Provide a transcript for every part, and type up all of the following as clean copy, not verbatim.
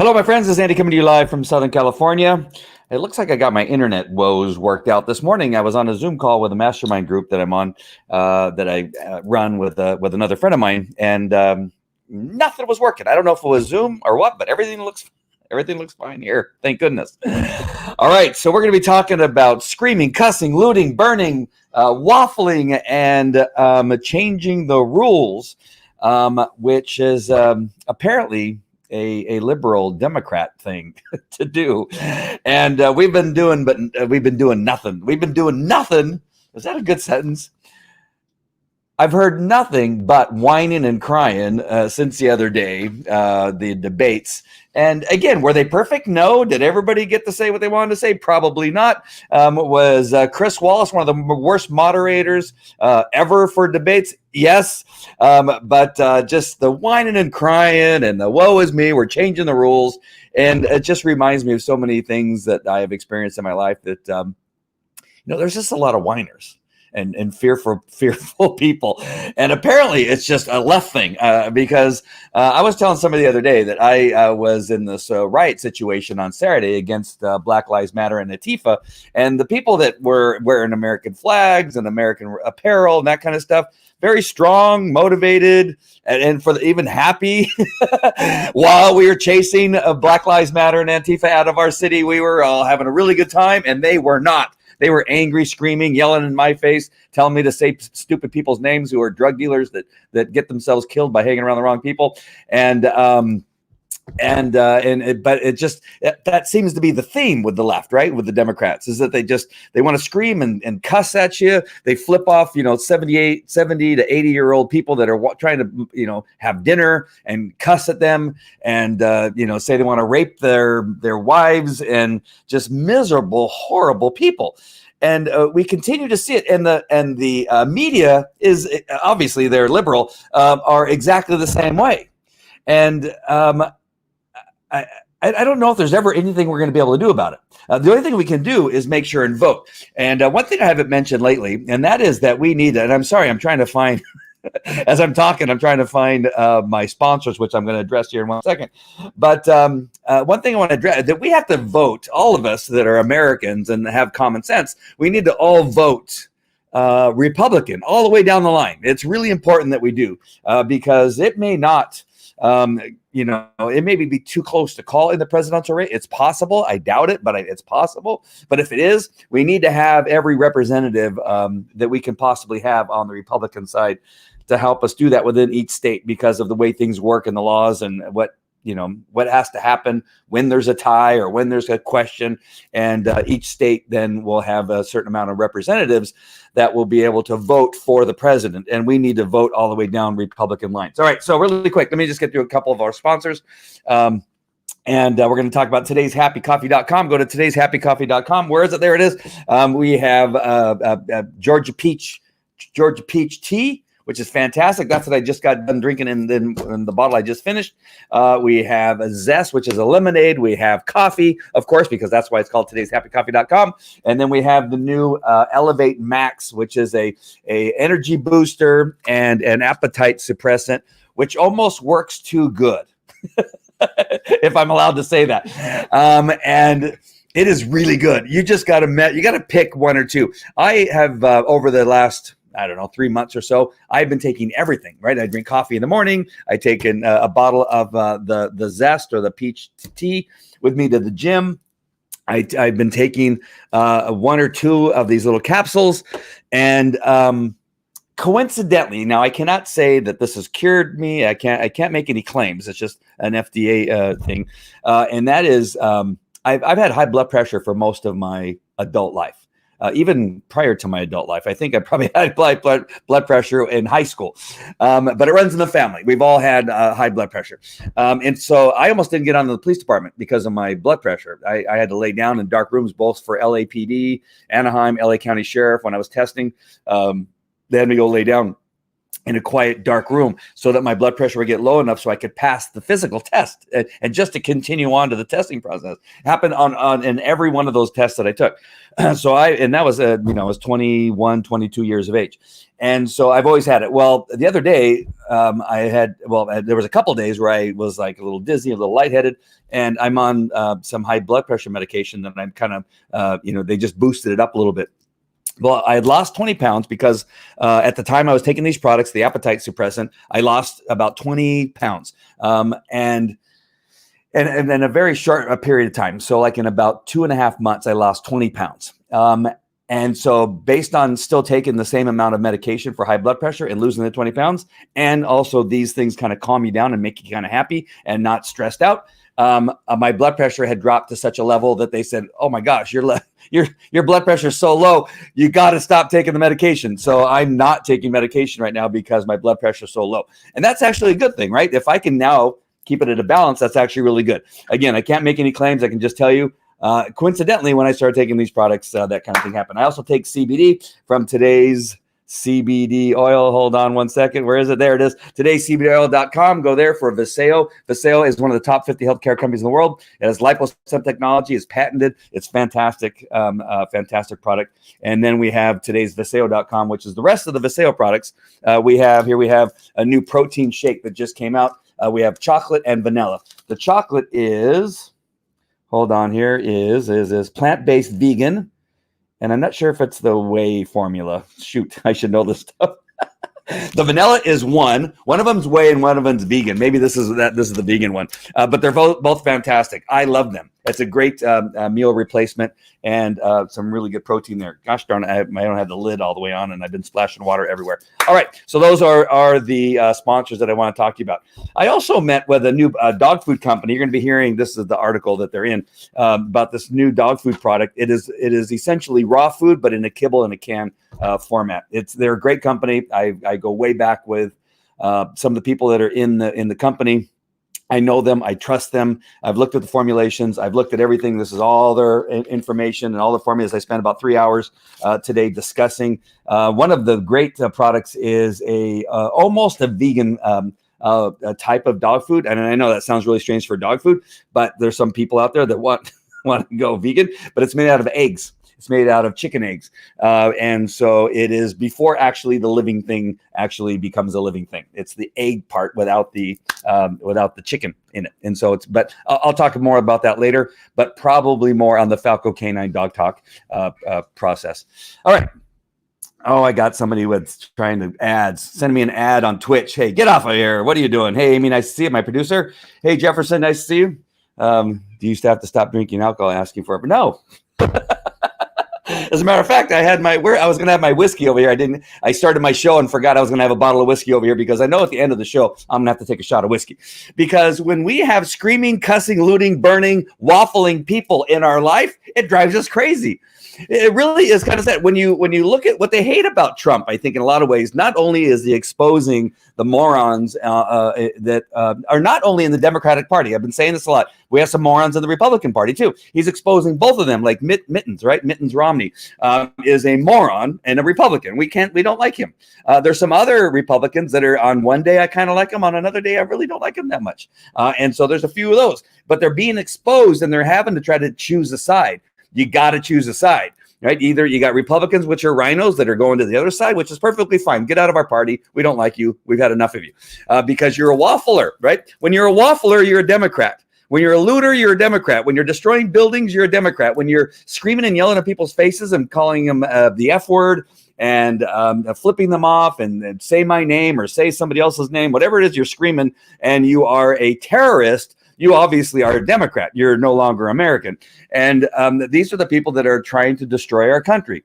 Hello, my friends. This is Andy coming to you live from Southern California. It looks like I got my internet woes worked out. This morning, I was on a Zoom call with a mastermind group that I'm on, that I run with another friend of mine, and nothing was working. I don't know if it was Zoom or what, but everything looks fine here. Thank goodness. All right, so we're going to be talking about screaming, cussing, looting, burning, waffling, and changing the rules, which is apparently a liberal Democrat thing to do, and we've been doing nothing. We've been doing nothing. Is that a good sentence? I've heard nothing but whining and crying since the other day, the debates. And again, were they perfect? No. Did everybody get to say what they wanted to say? Probably not. Was Chris Wallace one of the worst moderators ever for debates? Yes. But just the whining and crying and the woe is me, we're changing the rules. And it just reminds me of so many things that I have experienced in my life that, there's just a lot of whiners and fearful people. And apparently it's just a left thing, because I was telling somebody the other day that I was in this riot situation on Saturday against Black Lives Matter and Antifa, and the people that were wearing American flags and American apparel and that kind of stuff, very strong, motivated, and even happy. While we were chasing Black Lives Matter and Antifa out of our city, we were all having a really good time, and they were not. They were angry, screaming, yelling in my face, telling me to say stupid people's names who are drug dealers that get themselves killed by hanging around the wrong people. But that seems to be the theme with the left, right? With the Democrats, is that they want to scream and cuss at you. They flip off, 70 to 80-year-old people that are trying to, have dinner and cuss at them and, say they want to rape their wives, and just miserable, horrible people. And we continue to see it, and the media is obviously, they're liberal, are exactly the same way. And I don't know if there's ever anything we're going to be able to do about it. The only thing we can do is make sure and vote. And one thing I haven't mentioned lately, and that is that we need, and I'm sorry, I'm trying to find, as I'm talking, I'm trying to find my sponsors, which I'm going to address here in 1 second. But one thing I want to address, that we have to vote, all of us that are Americans and have common sense, we need to all vote Republican all the way down the line. It's really important that we do, because it may not, it may be too close to call in the presidential race. It's possible. I doubt it, but it's possible. But if it is, we need to have every representative that we can possibly have on the Republican side to help us do that within each state, because of the way things work and the laws and what has to happen when there's a tie or when there's a question. And each state then will have a certain amount of representatives that will be able to vote for the president. And we need to vote all the way down Republican lines. All right. So really quick, let me just get through a couple of our sponsors. And we're going to talk about today's happycoffee.com. Go to today'shappycoffee.com. Where is it? There it is. We have Georgia Peach tea, which is fantastic. That's what I just got done drinking in the bottle I just finished. We have a Zest, which is a lemonade. We have coffee, of course, because that's why it's called today's happycoffee.com. And then we have the new Elevate Max, which is a energy booster and an appetite suppressant, which almost works too good, if I'm allowed to say that. And it is really good. You just got to pick one or two. I have over the last 3 months or so, I've been taking everything, right? I drink coffee in the morning. I take a bottle of the Zest or the peach tea with me to the gym. I've been taking one or two of these little capsules, and coincidentally, now I cannot say that this has cured me. I can't make any claims. It's just an FDA thing, and that is I've had high blood pressure for most of my adult life. Even prior to my adult life, I think I probably had blood pressure in high school, but it runs in the family. We've all had high blood pressure. And so I almost didn't get onto the police department because of my blood pressure. I had to lay down in dark rooms, both for LAPD, Anaheim, LA County Sheriff. When I was testing, they had me go lay down in a quiet, dark room so that my blood pressure would get low enough so I could pass the physical test, and just to continue on to the testing process. Happened on in every one of those tests that I took. So that was, I was 21, 22 years of age. And so I've always had it. Well, the other day there was a couple of days where I was like a little dizzy, a little lightheaded, and I'm on some high blood pressure medication that I'm kind of, they just boosted it up a little bit. Well, I had lost 20 pounds because at the time I was taking these products, the appetite suppressant, I lost about 20 pounds. And in a very short period of time. So like in about 2.5 months, I lost 20 pounds. And so based on still taking the same amount of medication for high blood pressure and losing the 20 pounds, and also these things kind of calm you down and make you kind of happy and not stressed out, my blood pressure had dropped to such a level that they said, "Oh my gosh, your blood pressure is so low, you got to stop taking the medication." So I'm not taking medication right now because my blood pressure is so low. And that's actually a good thing, right? If I can now keep it at a balance, that's actually really good. Again, I can't make any claims. I can just tell you, coincidentally, when I started taking these products, that kind of thing happened. I also take CBD from today's CBD oil. Hold on one second. Where is it? There it is. Today'sCBDOil.com. Go there for Viseo. Viseo is one of the top 50 healthcare companies in the world. It has liposome technology. It's patented. It's fantastic, fantastic product. And then we have today's Viseo.com, which is the rest of the Viseo products. We have a new protein shake that just came out. We have chocolate and vanilla. The chocolate is, is plant-based vegan. And I'm not sure if it's the whey formula. Shoot, I should know this stuff. The vanilla is one. One of them's whey and one of them's vegan. Maybe this is the vegan one. But they're both fantastic. I love them. It's a great meal replacement and some really good protein there. Gosh darn it, I don't have the lid all the way on, and I've been splashing water everywhere. All right, so those are the sponsors that I want to talk to you about. I also met with a new dog food company. You're going to be hearing, this is the article that they're in, about this new dog food product. It is essentially raw food, but in a kibble and a can format. They're a great company. I go way back with some of the people that are in the company. I know them. I trust them. I've looked at the formulations. I've looked at everything. This is all their information and all the formulas. I spent about 3 hours today discussing. One of the great products is almost a vegan type of dog food. And I know that sounds really strange for dog food, but there's some people out there that want to go vegan, but it's made out of eggs. It's made out of chicken eggs. And so it is before actually the living thing actually becomes a living thing. It's the egg part without the chicken in it. And so but I'll talk more about that later, but probably more on the Falco Canine Dog Talk process. All right. Oh, I got somebody with trying to ads. Send me an ad on Twitch. Hey, get off of here. What are you doing? Hey, Amy, nice to see you. My producer. Hey, Jefferson, nice to see you. Do you used to have to stop drinking alcohol asking for it? But no. As a matter of fact, I was going to have my whiskey over here. I started my show and forgot I was going to have a bottle of whiskey over here because I know at the end of the show, I'm going to have to take a shot of whiskey. Because when we have screaming, cussing, looting, burning, waffling people in our life, it drives us crazy. It really is kind of sad. When you look at what they hate about Trump, I think in a lot of ways, not only is he exposing the morons that are not only in the Democratic Party. I've been saying this a lot. We have some morons in the Republican Party too. He's exposing both of them, like Mittens, right? Mittens Romney is a moron and a Republican. We don't like him. There's some other Republicans that are on one day I kind of like them, on another day I really don't like them that much. And so there's a few of those, but they're being exposed and they're having to try to choose a side. You got to choose a side, right? Either you got Republicans, which are rhinos that are going to the other side, which is perfectly fine. Get out of our party. We don't like you. We've had enough of you because you're a waffler, right? When you're a waffler, you're a Democrat. When you're a looter, you're a Democrat. When you're destroying buildings, you're a Democrat. When you're screaming and yelling at people's faces and calling them the F word and flipping them off and say my name or say somebody else's name, whatever it is you're screaming, and you are a terrorist, you obviously are a Democrat. You're no longer American. And these are the people that are trying to destroy our country.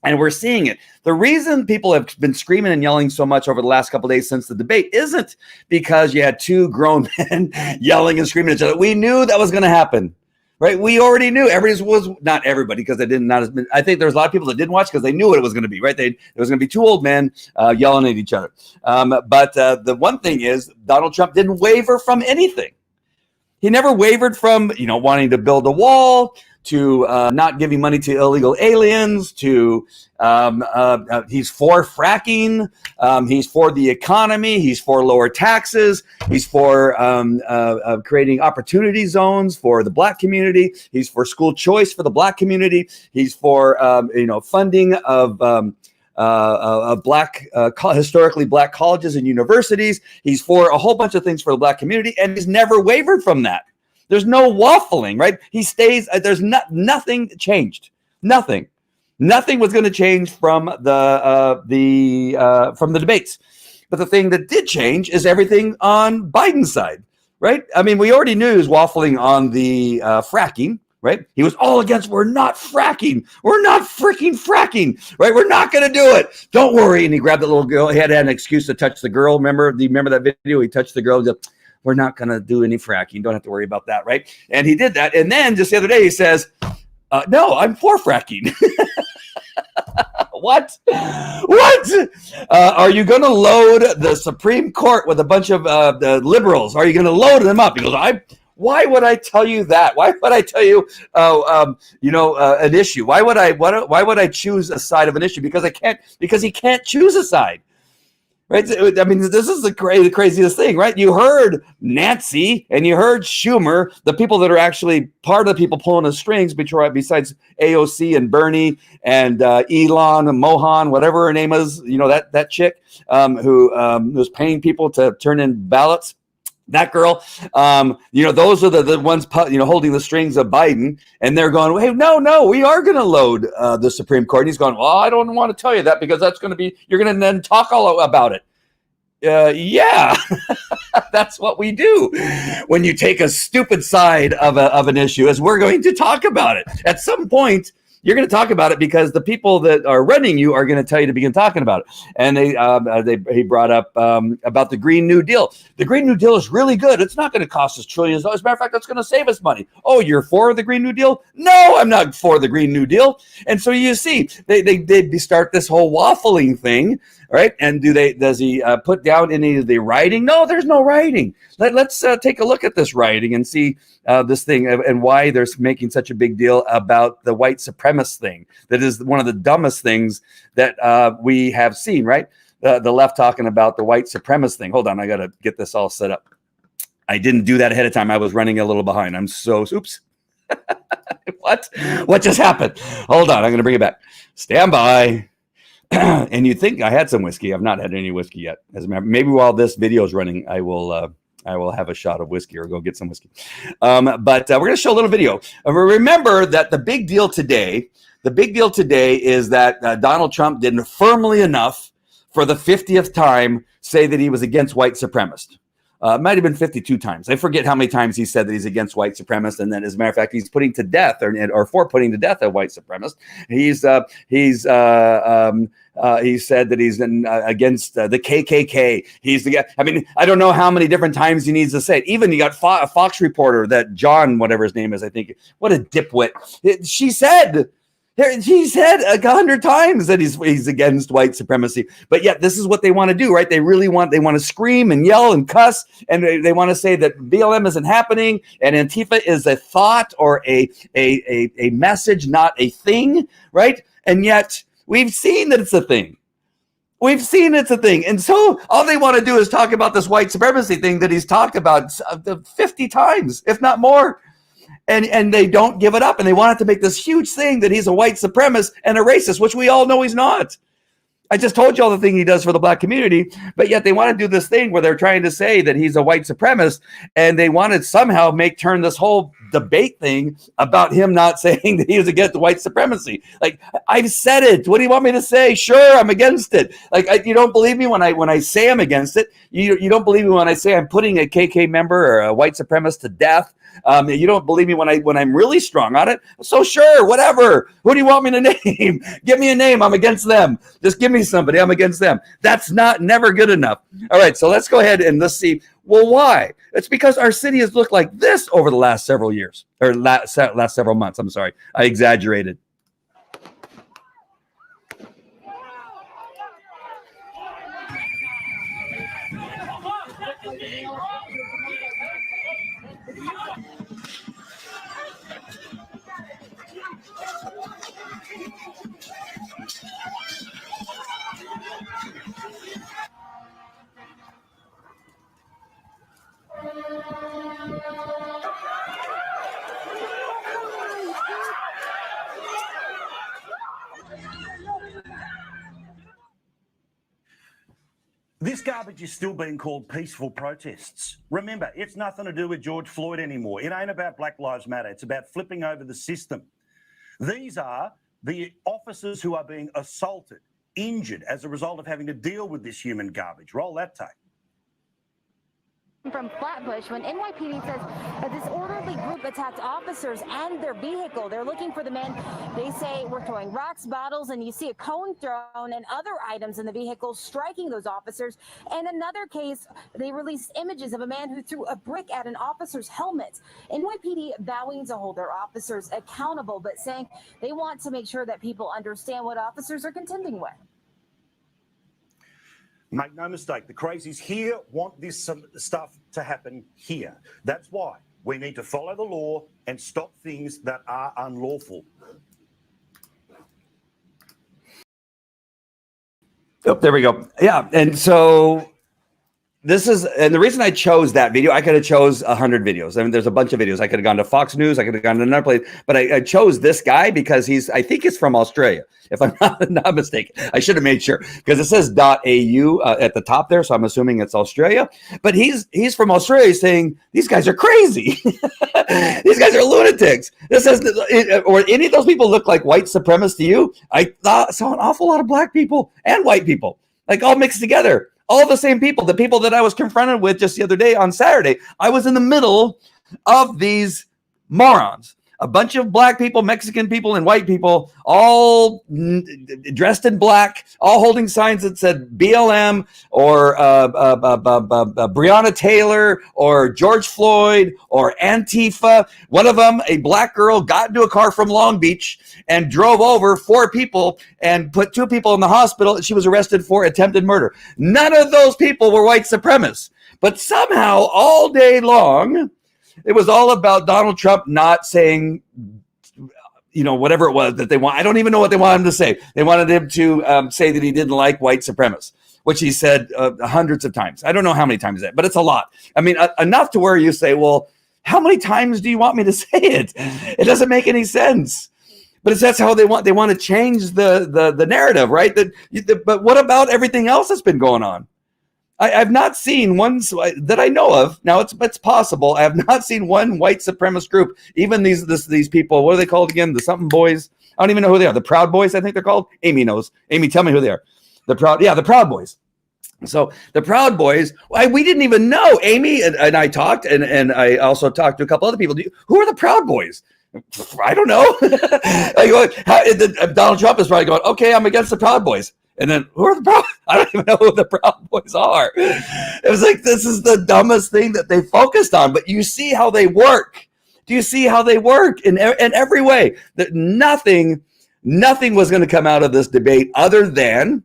And we're seeing it. The reason people have been screaming and yelling so much over the last couple of days since the debate isn't because you had two grown men yelling and screaming at each other. We knew that was going to happen, right? We already knew. Not everybody, because I think there was a lot of people that didn't watch because they knew what it was going to be, right? There was going to be two old men yelling at each other. But the one thing is Donald Trump didn't waver from anything. He never wavered from, wanting to build a wall to not giving money to illegal aliens, to he's for fracking, he's for the economy, he's for lower taxes, he's for creating opportunity zones for the Black community, he's for school choice for the Black community, he's for funding of Black, historically Black colleges and universities. He's for a whole bunch of things for the Black community, and he's never wavered from that. There's no waffling, right? He stays. There's nothing changed. Nothing was going to change from the debates. But the thing that did change is everything on Biden's side, right? I mean, we already knew he was waffling on the fracking. Right? He was all against, we're not fracking. We're not freaking fracking. Right? We're not going to do it. Don't worry. And he grabbed that little girl. He had an excuse to touch the girl. Do you remember that video? He touched the girl. We're not going to do any fracking. Don't have to worry about that. Right? And he did that. And then just the other day, he says, no, I'm for fracking. What? Are you going to load the Supreme Court with a bunch of liberals? Are you going to load them up? He goes, why would I tell you that? Why would I tell you, an issue? Why would I choose a side of an issue? Because he can't choose a side, right? I mean, this is the craziest thing, right? You heard Nancy and you heard Schumer, the people that are actually part of the people pulling the strings, besides AOC and Bernie and Elon and Mohan, whatever her name is, that chick who was paying people to turn in ballots. That girl, those are the ones, holding the strings of Biden, and they're going, hey, no, we are going to load the Supreme Court. And he's going, well, I don't want to tell you that because you're going to then talk all about it. Yeah, that's what we do when you take a stupid side of an issue, as we're going to talk about it. At some point, you're going to talk about it because the people that are running you are going to tell you to begin talking about it. And he brought up about the Green New Deal. The Green New Deal is really good. It's not going to cost us trillions. As a matter of fact, it's going to save us money. Oh, you're for the Green New Deal? No, I'm not for the Green New Deal. And so you see, they start this whole waffling thing, right? And does he put down any of the writing? No, there's no writing. Let's take a look at this writing and see this thing and why they're making such a big deal about the white supremacist thing. That is one of the dumbest things that we have seen, right? The left talking about the white supremacist thing. Hold on, I got to get this all set up. I didn't do that ahead of time. I was running a little behind. Oops. What just happened? Hold on, I'm going to bring it back. Stand by. And you'd think I had some whiskey. I've not had any whiskey yet. As a matter, maybe while this video is running, I will have a shot of whiskey or go get some whiskey. But we're going to show a little video. Remember that the big deal today is that Donald Trump did firmly enough for the 50th time say that he was against white supremacists. It might have been 52 times. I forget how many times he said that he's against white supremacists, and then, as a matter of fact, he's putting to death or for putting to death a white supremacist. He said that he's against the KKK. He's the guy. I mean, I don't know how many different times he needs to say it. Even you got a Fox reporter, that John, whatever his name is, I think. What a dipwit! He said 100 times that he's against white supremacy, but yet this is what they want to do, right? They want to scream and yell and cuss, and they want to say that BLM isn't happening and Antifa is a thought or a message, not a thing, right? And yet we've seen that it's a thing. And so all they want to do is talk about this white supremacy thing that he's talked about 50 times, if not more. And they don't give it up, and they want to make this huge thing that he's a white supremacist and a racist, which we all know he's not. I just told you all the thing he does for the black community, but yet they want to do this thing where they're trying to say that he's a white supremacist, and they want to somehow turn this whole debate thing about him not saying that he was against white supremacy. Like, I've said it. What do you want me to say? Sure, I'm against it. Like, you don't believe me when I say I'm against it. You don't believe me when I say I'm putting a KK member or a white supremacist to death. You don't believe me when I'm really strong on it. So sure, whatever. Who do you want me to name? Give me a name. I'm against them. Just give me somebody. I'm against them. That's never good enough. All right, so let's go ahead and let's see. Well, why? It's because our city has looked like this over the last several years, or last several months. I'm sorry, I exaggerated. This garbage is still being called peaceful protests. Remember, it's nothing to do with George Floyd anymore. It ain't about Black Lives Matter. It's about flipping over the system. These are the officers who are being assaulted, injured as a result of having to deal with this human garbage. Roll that tape. From Flatbush, when NYPD says a disorderly group attacked officers and their vehicle. They're looking for the men. They say we're throwing rocks, bottles, and you see a cone thrown and other items in the vehicle striking those officers. And another case, they released images of a man who threw a brick at an officer's helmet. NYPD vowing to hold their officers accountable, but saying they want to make sure that people understand what officers are contending with. Make no mistake, the crazies here want this stuff to happen here. That's why we need to follow the law and stop things that are unlawful. Oh, there we go. Yeah, and so and the reason I chose that video, I could have chose 100 videos. I mean, there's a bunch of videos. I could have gone to Fox News. I could have gone to another place, but I chose this guy because I think he's from Australia, if I'm not mistaken. I should have made sure because it says .au at the top there, so I'm assuming it's Australia. But he's from Australia saying these guys are crazy. These guys are lunatics. This says, or any of those people look like white supremacists to you? I saw an awful lot of black people and white people, like all mixed together. All the same people, the people that I was confronted with just the other day on Saturday. I was in the middle of these morons. A bunch of black people, Mexican people, and white people, all dressed in black, all holding signs that said BLM or Breonna Taylor or George Floyd or Antifa. One of them, a black girl, got into a car from Long Beach and drove over 4 people and put 2 people in the hospital. And she was arrested for attempted murder. None of those people were white supremacists. But somehow, all day long, it was all about Donald Trump not saying, whatever it was that they want. I don't even know what they wanted him to say. They wanted him to say that he didn't like white supremacists, which he said hundreds of times. I don't know how many times that, but it's a lot. I mean, enough to where you say, well, how many times do you want me to say it? It doesn't make any sense. But that's how they want to change the narrative, right? But what about everything else that's been going on? I've not seen one that I know of. Now it's possible. I have not seen one white supremacist group. Even these people. What are they called again? The something boys. I don't even know who they are. The Proud Boys, I think they're called. Amy knows. Amy, tell me who they are. The Proud Boys. So the Proud Boys. We didn't even know. Amy and I talked, and I also talked to a couple other people. Who are the Proud Boys? I don't know. Donald Trump is probably going, okay, I'm against the Proud Boys. And then who are the Proud? I don't even know who the Proud Boys are. It was like, this is the dumbest thing that they focused on. But you see how they work. Do you see how they work in every way? That nothing was going to come out of this debate other than,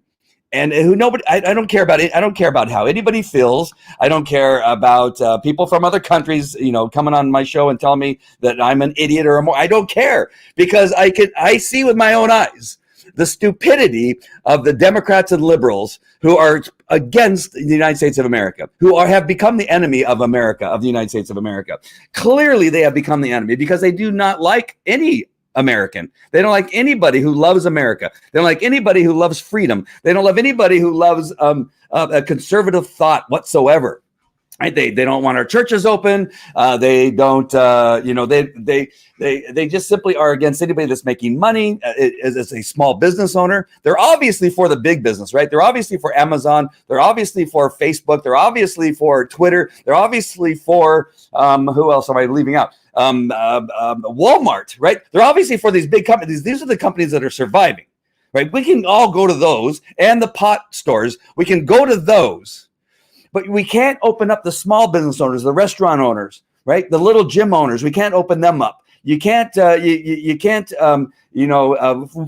and who nobody. I don't care about it. I don't care about how anybody feels. I don't care about people from other countries, coming on my show and telling me that I'm an idiot or I don't care because I see with my own eyes the stupidity of the Democrats and liberals who are against the United States of America, who have become the enemy of America, of the United States of America. Clearly, they have become the enemy because they do not like any American. They don't like anybody who loves America. They don't like anybody who loves freedom. They don't love anybody who loves a conservative thought whatsoever. Right? They don't want our churches open. They don't, they just simply are against anybody that's making money as a small business owner. They're obviously for the big business, right? They're obviously for Amazon. They're obviously for Facebook. They're obviously for Twitter. They're obviously for, who else am I leaving out? Walmart, right? They're obviously for these big companies. These are the companies that are surviving, right? We can all go to those and the pot stores. We can go to those. But we can't open up the small business owners, the restaurant owners, right? The little gym owners. We can't open them up. You can't, you can't,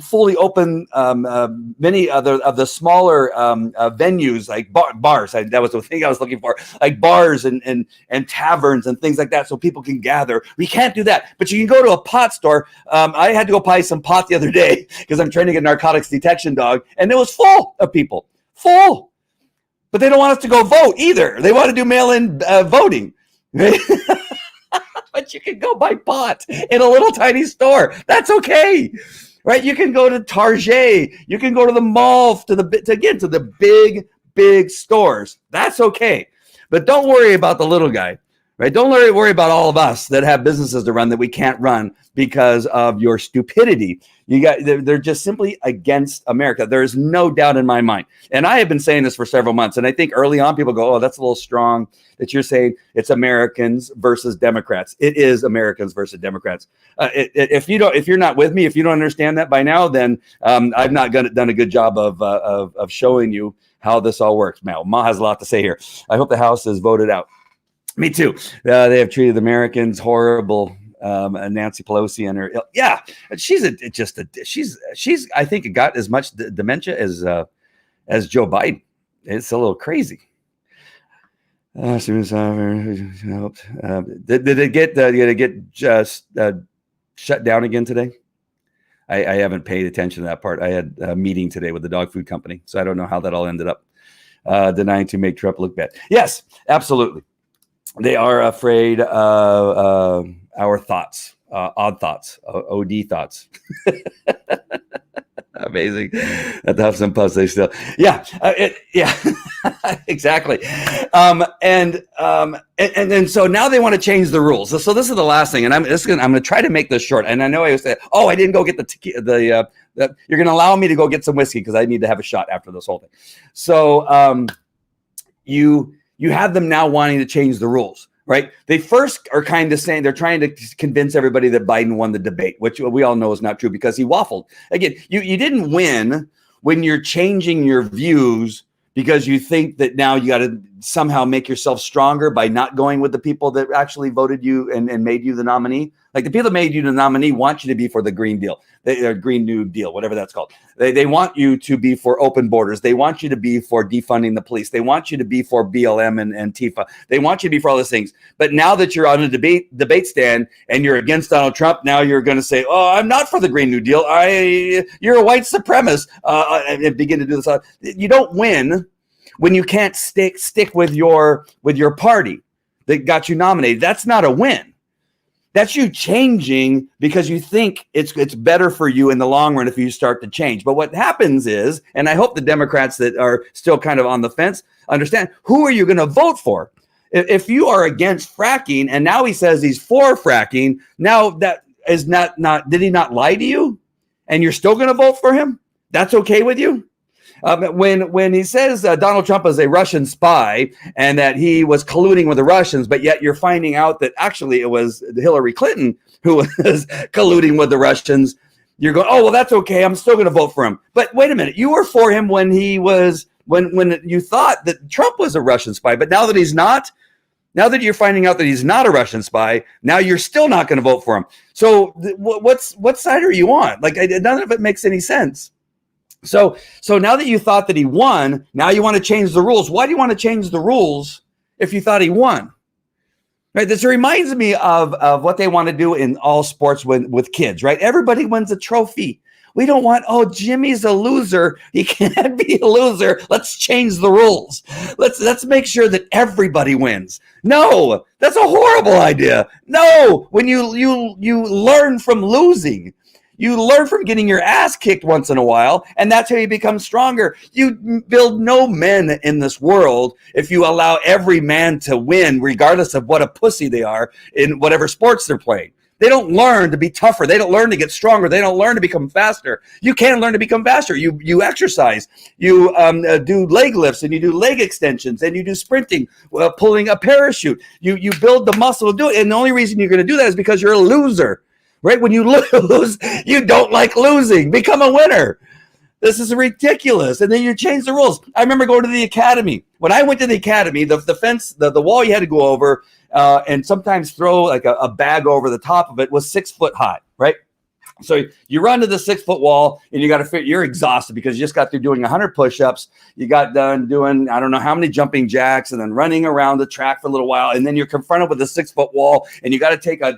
fully open many other of the smaller venues like bars. That was the thing I was looking for, like bars and taverns and things like that, so people can gather. We can't do that, but you can go to a pot store. I had to go buy some pot the other day because I'm training a narcotics detection dog, and it was full of people, full. But they don't want us to go vote either. They want to do mail-in voting. Right? But you can go buy pot in a little tiny store. That's okay. Right? You can go to Target. You can go to the mall, to the big big stores. That's okay. But don't worry about the little guy, right? Don't worry about all of us that have businesses to run that we can't run because of your stupidity. They're just simply against America. There is no doubt in my mind. And I have been saying this for several months. And I think early on people go, oh, that's a little strong that you're saying it's Americans versus Democrats. It is Americans versus Democrats. If you're not with me, if you don't understand that by now, then I've not done a good job of showing you how this all works. Now, Ma has a lot to say here. I hope the House is voted out. Me too. They have treated Americans horrible. Nancy Pelosi and her, she's I think got as much dementia as Joe Biden. It's a little crazy. Did it get just shut down again today? I haven't paid attention to that part. I had a meeting today with the dog food company, so I don't know how that all ended up. Denying to make Trump look bad. Yes, absolutely. They are afraid our thoughts, odd thoughts, OD thoughts. Amazing. At the Huffs and Puffs, they still, exactly. And so now they want to change the rules. So this is the last thing, and I'm going to try to make this short. And I know I was saying, oh, I didn't go get you're going to allow me to go get some whiskey because I need to have a shot after this whole thing. So you have them now wanting to change the rules. Right. They first are kind of saying they're trying to convince everybody that Biden won the debate, which we all know is not true because he waffled. Again, you didn't win when you're changing your views because you think that now you got to somehow make yourself stronger by not going with the people that actually voted you and made you the nominee. Like the people that made you the nominee want you to be for the Green Deal, the Green New Deal, whatever that's called. They want you to be for open borders. They want you to be for defunding the police. They want you to be for BLM and Tifa. They want you to be for all those things. But now that you're on a debate stand and you're against Donald Trump, now you're going to say, oh, I'm not for the Green New Deal. You're a white supremacist and begin to do this. You don't win when you can't stick with your party that got you nominated. That's not a win. That's you changing because you think it's better for you in the long run if you start to change. But what happens is, and I hope the Democrats that are still kind of on the fence understand, who are you going to vote for? If you are against fracking and now he says he's for fracking, now that is not did he not lie to you? And you're still going to vote for him? That's okay with you? When he says Donald Trump is a Russian spy and that he was colluding with the Russians, but yet you're finding out that actually it was Hillary Clinton who was colluding with the Russians, you're going, oh, well, that's okay. I'm still going to vote for him. But wait a minute. You were for him when he was when you thought that Trump was a Russian spy. But now that he's not, now that you're finding out that he's not a Russian spy, now you're still not going to vote for him. So what side are you on? Like, none of it makes any sense. So now that you thought that he won, now you want to change the rules. Why do you want to change the rules if you thought he won? Right? This reminds me of what they want to do in all sports with kids, right? Everybody wins a trophy. We don't want, oh, Jimmy's a loser. He can't be a loser. Let's change the rules. Let's make sure that everybody wins. No, that's a horrible idea. No, when you learn from losing. You learn from getting your ass kicked once in a while, and that's how you become stronger. You build no men in this world if you allow every man to win, regardless of what a pussy they are in whatever sports they're playing. They don't learn to be tougher. They don't learn to get stronger. They don't learn to become faster. You can learn to become faster. You exercise. You do leg lifts, and you do leg extensions, and you do sprinting, pulling a parachute. You build the muscle to do it, and the only reason you're going to do that is because you're a loser. Right? When you lose, you don't like losing. Become a winner. This is ridiculous. And then you change the rules. I remember going to the academy. When I went to the academy, the fence, the wall you had to go over and sometimes throw like a bag over the top of it was 6 foot high, right? So you run to the 6 foot wall and you got to fit. You're exhausted because you just got through doing 100 push-ups. You got done doing, I don't know how many jumping jacks and then running around the track for a little while. And then you're confronted with a 6 foot wall and you got to take a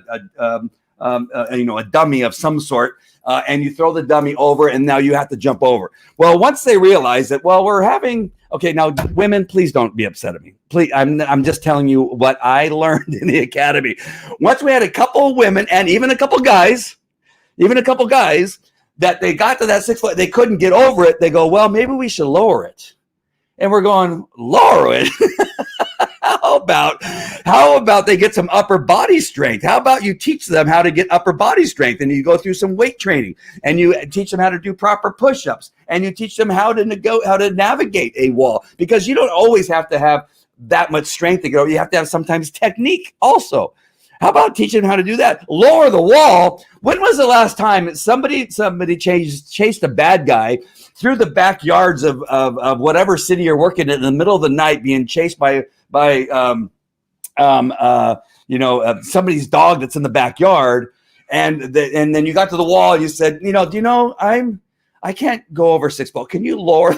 dummy of some sort, and you throw the dummy over, and now you have to jump over. Well, once they realize that, well, we're having, okay, now women, please don't be upset at me. Please, I'm just telling you what I learned in the academy. Once we had a couple of women and even a couple guys that they got to that 6 foot, they couldn't get over it. They go, well, maybe we should lower it. And we're going, lower it. How about they get some upper body strength? How about you teach them how to get upper body strength, and you go through some weight training, and you teach them how to do proper push-ups, and you teach them how to navigate a wall, because you don't always have to have that much strength to go. You have to have sometimes technique also. How about teaching them how to do that? Lower the wall. When was the last time somebody chased a bad guy through the backyards of whatever city you're working in the middle of the night, being chased by somebody's dog that's in the backyard, and then you got to the wall and you said, do you know I can't go over 6 foot. Can you lower?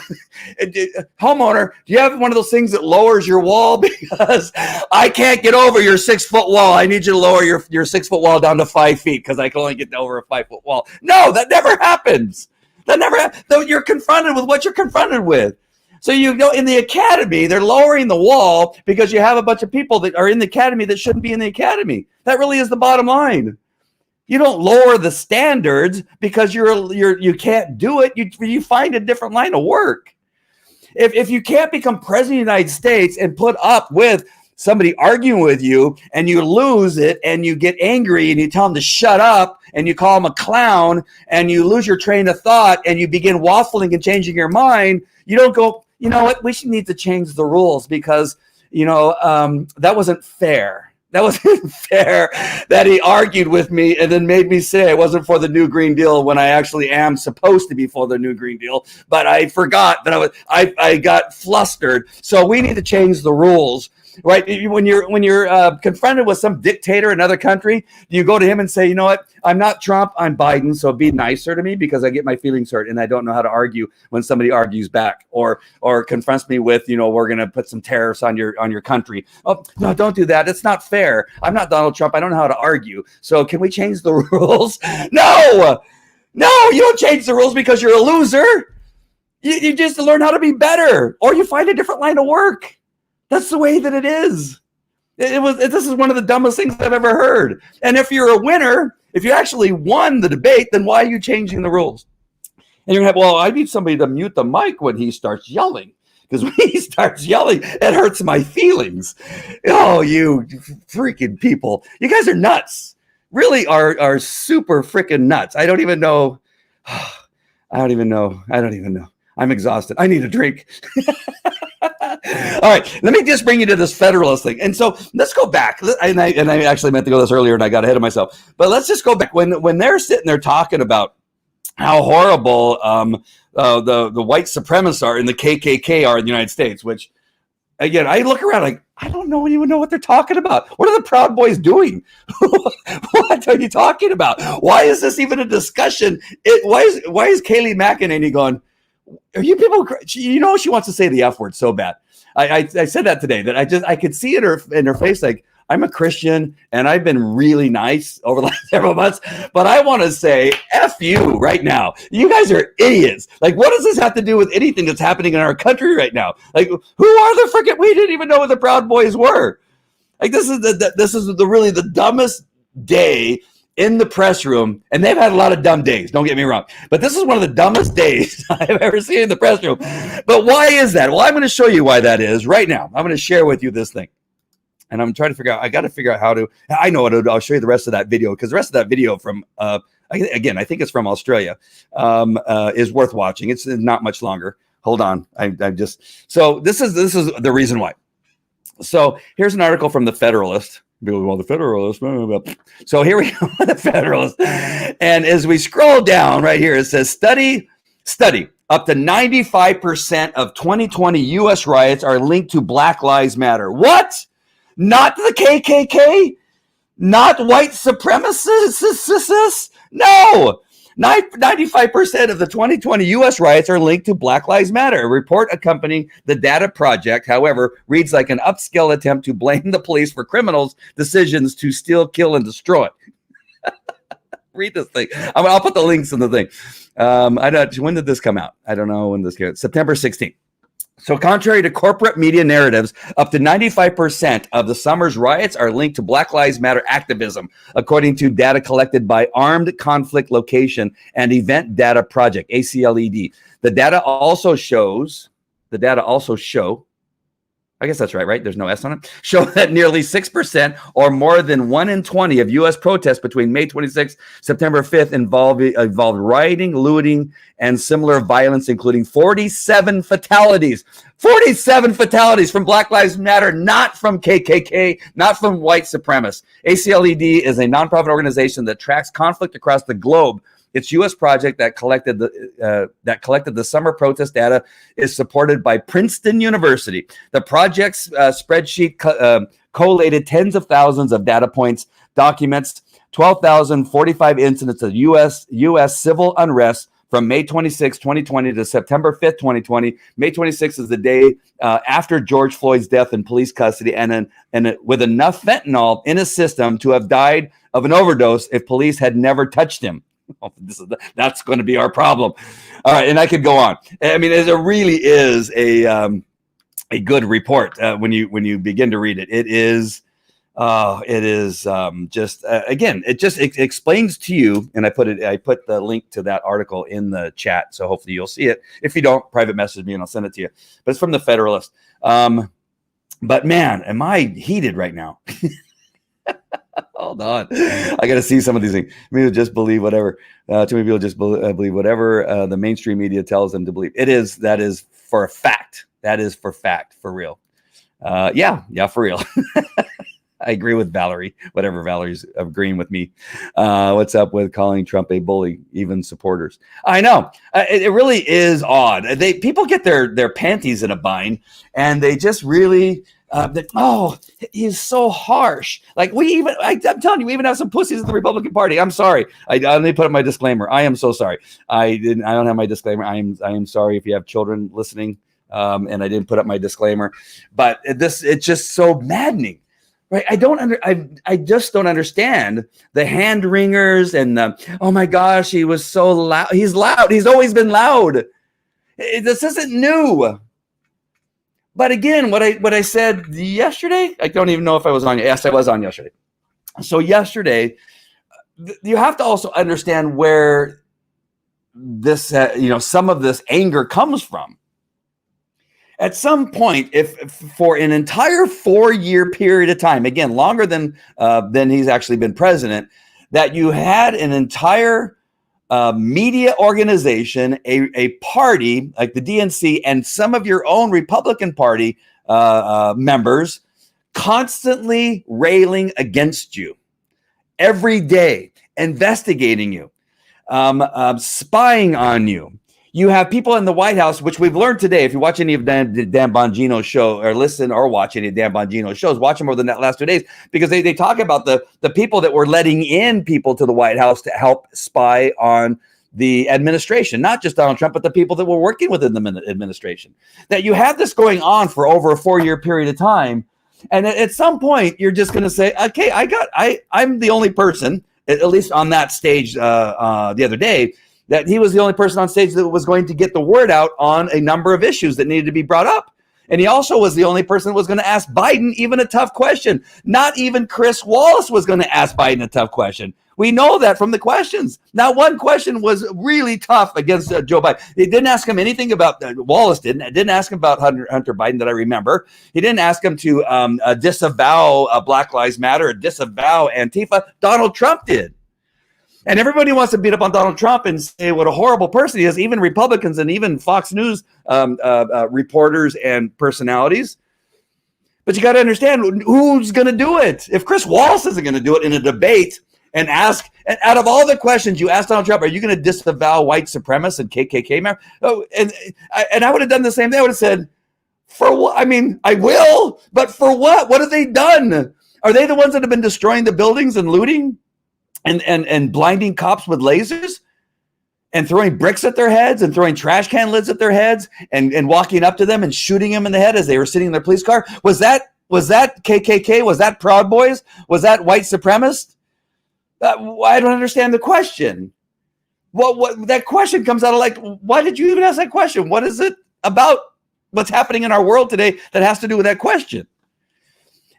Homeowner, do you have one of those things that lowers your wall? Because I can't get over your 6 foot wall. I need you to lower your 6 foot wall down to 5 feet because I can only get over a 5 foot wall. No, that never happens. Though you're confronted with what you're confronted with. So in the academy, they're lowering the wall because you have a bunch of people that are in the academy that shouldn't be in the academy. That really is the bottom line. You don't lower the standards because you can't do it. You find a different line of work. If you can't become president of the United States and put up with somebody arguing with you, and you lose it, and you get angry, and you tell them to shut up, and you call them a clown, and you lose your train of thought, and you begin waffling and changing your mind, you don't go, you know what, we should need to change the rules because, that wasn't fair. That wasn't fair that he argued with me and then made me say I wasn't for the new Green Deal when I actually am supposed to be for the new Green Deal. But I forgot that I got flustered. So we need to change the rules, right? When you're confronted with some dictator in another country, do you go to him and say, you know what? I'm not Trump, I'm Biden, so be nicer to me because I get my feelings hurt and I don't know how to argue when somebody argues back or confronts me with, we're going to put some tariffs on your country. Oh, no, don't do that. It's not fair. I'm not Donald Trump. I don't know how to argue. So can we change the rules? No, you don't change the rules because you're a loser. You just learn how to be better, or you find a different line of work. That's the way that it is. This is one of the dumbest things I've ever heard. And if you're a winner, if you actually won the debate, then why are you changing the rules? And you're going to have, I need somebody to mute the mic when he starts yelling. Because when he starts yelling, it hurts my feelings. Oh, you freaking people. You guys are nuts. Really are super freaking nuts. I don't even know. I'm exhausted. I need a drink. All right, let me just bring you to this Federalist thing. And so let's go back. And I actually meant to go this earlier and I got ahead of myself. But let's just go back. When they're sitting there talking about how horrible the white supremacists are and the KKK are in the United States, which, again, I look around like, I don't even know what they're talking about. What are the Proud Boys doing? What are you talking about? Why is this even a discussion? Why is Kayleigh McEnany going, are you people, she wants to say the F word so bad. I said that today, that I could see it in her face, like, I'm a Christian and I've been really nice over the last several months, but I want to say F you right now. You guys are idiots. Like, what does this have to do with anything that's happening in our country right now? Like, who are the freaking, we didn't even know what the Proud Boys were. Like, this is really the dumbest day in the press room, and they've had a lot of dumb days, don't get me wrong, but this is one of the dumbest days I've ever seen in the press room. But why is that? Well, I'm going to show you why that is right now. I'm going to share with you this thing, and I'm trying to figure out, I got to figure out how to, I know what I'll show you the rest of that video, because the rest of that video from, again, I think it's from Australia, is worth watching. It's not much longer. Hold on. So this is the reason why. So here's an article from the Federalist. Well, the Federalist. So here we go, the Federalist. And as we scroll down right here, it says study, up to 95% of 2020 U.S. riots are linked to Black Lives Matter. What? Not the KKK? Not white supremacists? No. 95% of the 2020 U.S. riots are linked to Black Lives Matter. A report accompanying the data project, however, reads like an upscale attempt to blame the police for criminals' decisions to steal, kill, and destroy. Read this thing. I'll put the links in the thing. When did this come out? I don't know when this came out. September 16th. So contrary to corporate media narratives, up to 95% of the summer's riots are linked to Black Lives Matter activism, according to data collected by Armed Conflict Location and Event Data Project, ACLED. The data also shows the data also show, I guess that's right? There's no S on it. Show that nearly 6% or more than 1 in 20 of U.S. protests between May 26th, September 5th involved rioting, looting, and similar violence, including 47 fatalities. 47 fatalities from Black Lives Matter, not from KKK, not from white supremacists. ACLED is a nonprofit organization that tracks conflict across the globe. Its U.S. project that collected the summer protest data is supported by Princeton University. The project's spreadsheet collated tens of thousands of data points, documents 12,045 incidents of U.S. civil unrest from May 26, 2020 to September 5th, 2020. May 26th is the day after George Floyd's death in police custody, and with enough fentanyl in his system to have died of an overdose if police had never touched him. That's going to be our problem. All right, and I could go on. I mean, it really is a good report when you begin to read it. It is just again, it explains to you, and I put the link to that article in the chat, so hopefully you'll see it. If you don't, private message me and I'll send it to you. But it's from the Federalist. But man, am I heated right now? Hold on, I got to see some of these things. Maybe just believe whatever. Too many people just believe whatever the mainstream media tells them to believe. That is for a fact. That is for fact, for real. Yeah, for real. I agree with Valerie. Whatever Valerie's agreeing with me. What's up with calling Trump a bully? Even supporters. I know it really is odd. People get their panties in a bind, and they just really. He's so harsh. Like I'm telling you, we even have some pussies in the Republican Party. I'm sorry. Let me put up my disclaimer. I am so sorry. I don't have my disclaimer. I am sorry if you have children listening. And I didn't put up my disclaimer. But it's just so maddening. Right? I just don't understand the hand wringers and oh my gosh, he was so loud. He's loud. He's always been loud. This isn't new. But again, what I said yesterday, I don't even know if I was on. Yes, I was on yesterday. So yesterday, you have to also understand where this, some of this anger comes from. At some point, if for an entire 4-year period of time, again, longer than he's actually been president, that you had an entire media organization, a party like the DNC, and some of your own Republican Party members constantly railing against you every day, investigating you, spying on you. You have people in the White House, which we've learned today. If you watch any of Dan Bongino's show, or listen or watch any of Dan Bongino's shows, watch them over the last 2 days, because they talk about the people that were letting in people to the White House to help spy on the administration, not just Donald Trump, but the people that were working within the administration. That you have this going on for over a 4-year period of time, and at some point you're just going to say, okay, I'm the only person, at least on that stage the other day, that he was the only person on stage that was going to get the word out on a number of issues that needed to be brought up. And he also was the only person that was going to ask Biden even a tough question. Not even Chris Wallace was going to ask Biden a tough question. We know that from the questions. Not one question was really tough against Joe Biden. He didn't ask him anything about, Wallace didn't ask him about Hunter Biden that I remember. He didn't ask him to disavow Black Lives Matter or disavow Antifa. Donald Trump did. And everybody wants to beat up on Donald Trump and say what a horrible person he is, even Republicans and even Fox News reporters and personalities. But you got to understand who's going to do it. If Chris Wallace isn't going to do it in a debate and ask, and out of all the questions you asked Donald Trump, are you going to disavow white supremacists and KKK members? Oh, and I would have done the same thing. I would have said, for what? I mean, I will, but for what? What have they done? Are they the ones that have been destroying the buildings and looting? And blinding cops with lasers and throwing bricks at their heads and throwing trash can lids at their heads and walking up to them and shooting them in the head as they were sitting in their police car. Was that KKK? Was that Proud Boys? Was that white supremacist? I don't understand the question. What that question comes out of, like, why did you even ask that question? What is it about what's happening in our world today that has to do with that question?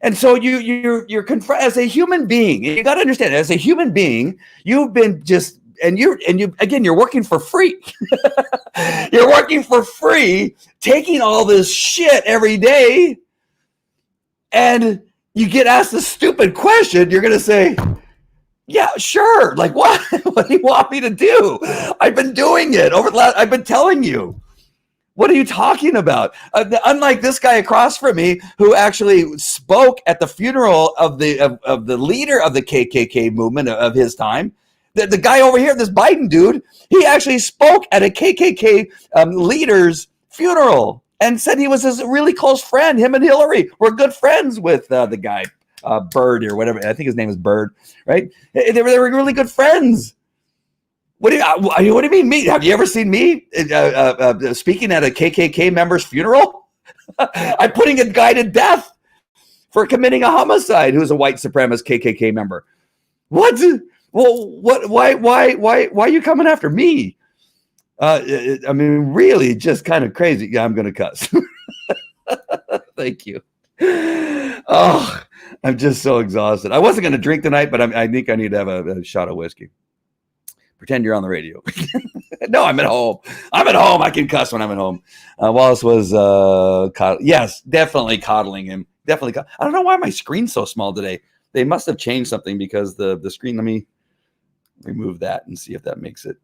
And so you're as a human being, you got to understand, as a human being, you've been just you again, you're working for free. You're working for free, taking all this shit every day, and you get asked a stupid question. You're going to say, yeah, sure. Like, what? What do you want me to do? I've been doing it over the last, I've been telling you. What are you talking about? Unlike this guy across from me, who actually spoke at the funeral of the leader of the KKK movement of his time, the guy over here, this Biden dude, he actually spoke at a KKK leader's funeral and said he was his really close friend. Him and Hillary were good friends with the guy, Bird or whatever. I think his name is Bird, right? They were really good friends. What do you mean me? Have you ever seen me speaking at a KKK member's funeral? I'm putting a guy to death for committing a homicide who's a white supremacist KKK member. What? Well, what? Why are you coming after me? I mean, really, just kind of crazy. Yeah, I'm going to cuss. Thank you. Oh, I'm just so exhausted. I wasn't going to drink tonight, but I think I need to have a shot of whiskey. Pretend you're on the radio. No, I'm at home. I'm at home. I can cuss when I'm at home. Wallace was, yes, definitely coddling him. Definitely. I don't know why my screen's so small today. They must have changed something because the screen, let me remove that and see if that makes it.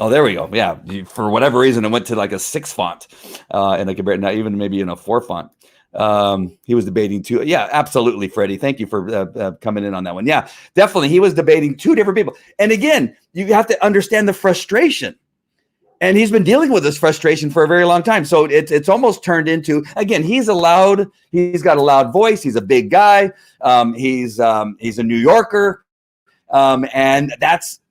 Oh, there we go. Yeah. For whatever reason, it went to like a 6 font and I compared not even maybe in a 4 font. He was debating two. Yeah, absolutely, Freddie. Thank you for coming in on that one. Yeah, definitely. He was debating two different people. And again, you have to understand the frustration. And he's been dealing with this frustration for a very long time. So it's almost turned into, again, he's got a loud voice. He's a big guy. He's a New Yorker. And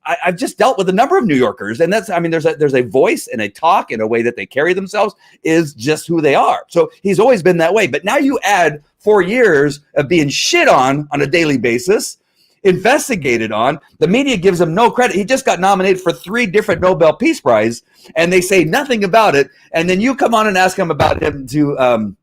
I've just dealt with a number of New Yorkers, and there's a voice and a talk and a way that they carry themselves is just who they are. So he's always been that way. But now you add 4 years of being shit on a daily basis, investigated on. The media gives him no credit. He just got nominated for 3 different Nobel Peace Prize, and they say nothing about it. And then you come on and ask him about him to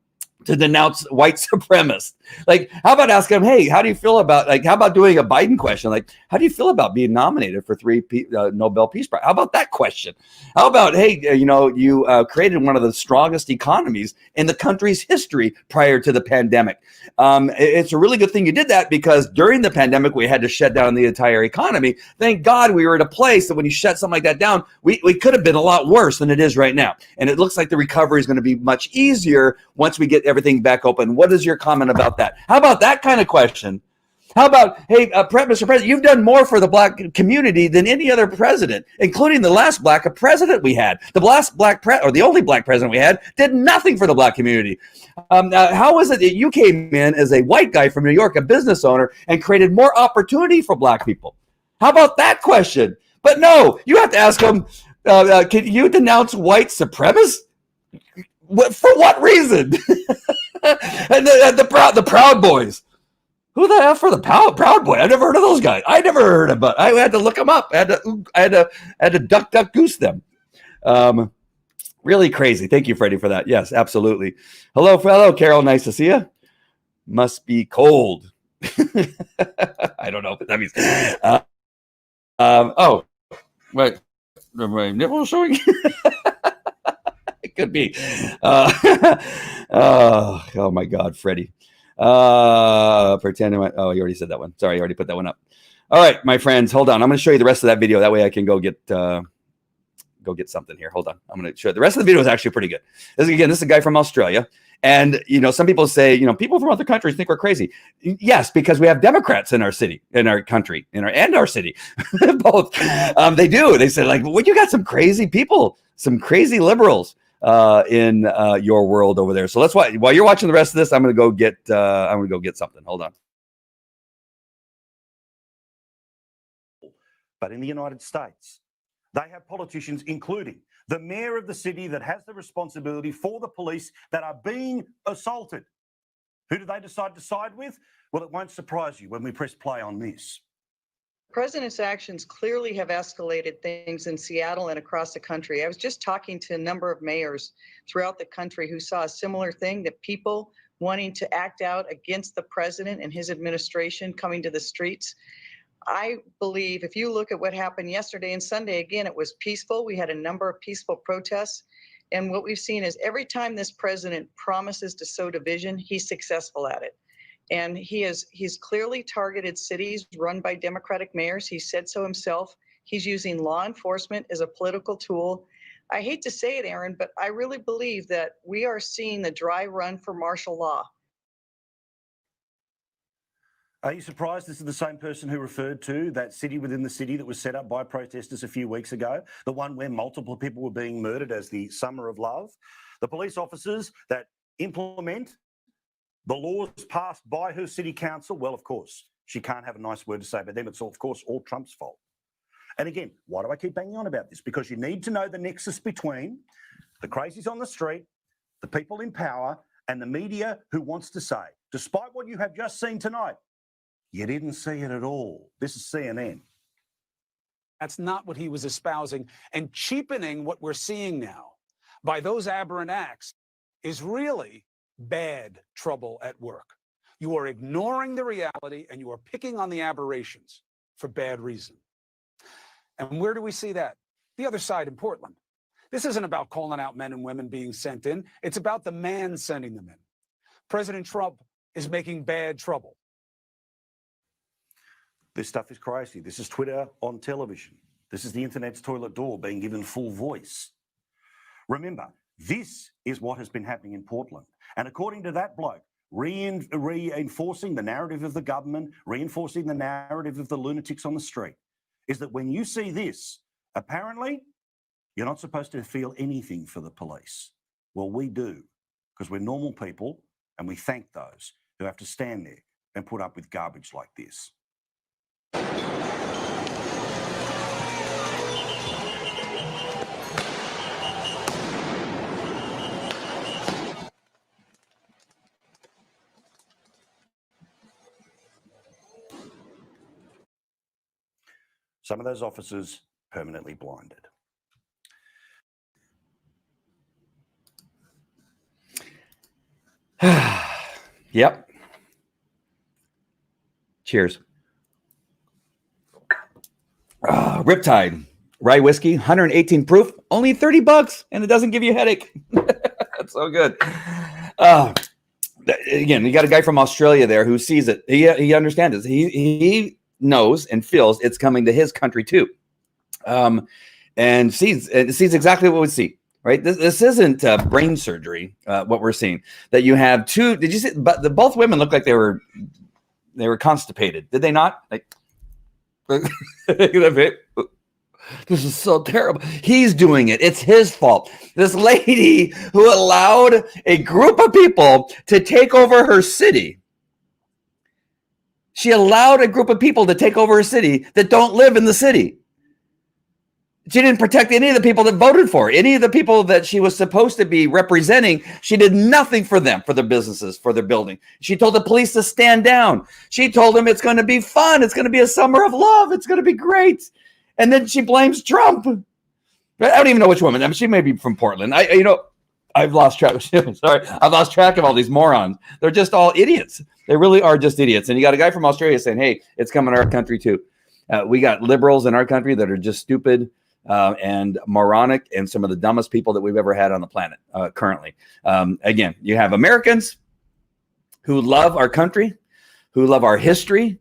denounce white supremacists. Like, how about asking him, hey, how do you feel about, like, how about doing a Biden question? Like, how do you feel about being nominated for 3 Nobel Peace Prize? How about that question? How about, hey, you created one of the strongest economies in the country's history prior to the pandemic. It's a really good thing you did that, because during the pandemic, we had to shut down the entire economy. Thank God we were at a place that when you shut something like that down, we could have been a lot worse than it is right now. And it looks like the recovery is going to be much easier once we get everything back open. What is your comment about that? How about that kind of question? How about, hey, Mr. President, you've done more for the black community than any other president, including the last black president we had. The last the only black president we had did nothing for the black community. How is it that you came in as a white guy from New York, a business owner, and created more opportunity for black people? How about that question? But no, you have to ask them, can you denounce white supremacists? For what reason? And the Proud Boys. Who the F are the Proud Boy? I never heard of those guys. I never heard of them. I had to look them up. I had to duck goose them. Really crazy. Thank you, Freddie, for that. Yes, absolutely. Hello, Carol. Nice to see you. Must be cold. I don't know what that means. Oh, wait. My nipple showing? It could be. Oh my God, Freddie. Pretend. Oh, you already said that one. Sorry, I already put that one up. All right, my friends, hold on. I'm going to show you the rest of that video. That way I can go get something here. Hold on. I'm going to show you. The rest of the video is actually pretty good. This is a guy from Australia. And, some people say, people from other countries think we're crazy. Yes, because we have Democrats in our city, in our country, and our city. Both. They do. They say, like, well, you got some crazy people, some crazy liberals in your world over there. So let's watch. While you're watching the rest of this, I'm going to go get something. Hold on. But in the United States, they have politicians, including the mayor of the city that has the responsibility for the police that are being assaulted. Who do they decide to side with? Well, it won't surprise you when we press play on this. The president's actions clearly have escalated things in Seattle and across the country. I was just talking to a number of mayors throughout the country who saw a similar thing, that people wanting to act out against the president and his administration coming to the streets. I believe if you look at what happened yesterday and Sunday, again, it was peaceful. We had a number of peaceful protests. And what we've seen is every time this president promises to sow division, he's successful at it. And he's clearly targeted cities run by Democratic mayors. He said so himself. He's using law enforcement as a political tool. I hate to say it, Aaron, but I really believe that we are seeing the dry run for martial law. Are you surprised this is the same person who referred to that city within the city that was set up by protesters a few weeks ago, the one where multiple people were being murdered as the Summer of Love? The police officers that implement the laws passed by her city council, well, of course, she can't have a nice word to say about them. It's, of course, all Trump's fault. And again, why do I keep banging on about this? Because you need to know the nexus between the crazies on the street, the people in power, and the media who wants to say, despite what you have just seen tonight, you didn't see it at all. This is CNN. That's not what he was espousing. And cheapening what we're seeing now by those aberrant acts is really bad trouble at work. You are ignoring the reality and you are picking on the aberrations for bad reason. And where do we see that? The other side in Portland. This isn't about calling out men and women being sent in. It's about the man sending them in. President Trump is making bad trouble. This stuff is crazy. This is Twitter on television. This is the internet's toilet door being given full voice. Remember, this is what has been happening in Portland. And according to that bloke, reinforcing the narrative of the government, reinforcing the narrative of the lunatics on the street, is that when you see this, apparently, you're not supposed to feel anything for the police. Well, we do, because we're normal people and we thank those who have to stand there and put up with garbage like this. Some of those officers permanently blinded. Yep. Cheers. Riptide rye whiskey, 118 proof, only $30, and it doesn't give you a headache. That's so good. Again, you got a guy from Australia there who sees it. He understands it. He knows and feels it's coming to his country too, and sees exactly what we see. Right, this isn't brain surgery. What we're seeing, that you have two. Did you see? But both women look like they were constipated. Did they not? Like, this is so terrible. He's doing it. It's his fault. This lady who allowed a group of people to take over her city. She allowed a group of people to take over her city that don't live in the city. She didn't protect any of the people that voted for her. Any of the people that she was supposed to be representing, she did nothing for them, for their businesses, for their building. She told the police to stand down. She told them it's going to be fun. It's going to be a summer of love. It's going to be great. And then she blames Trump. I don't even know which woman. I mean, she may be from Portland. I've lost track. Sorry, I've lost track of all these morons. They're just all idiots. They really are just idiots. And you got a guy from Australia saying, "Hey, it's coming to our country too." We got liberals in our country that are just stupid and moronic, and some of the dumbest people that we've ever had on the planet currently. Again, you have Americans who love our country, who love our history,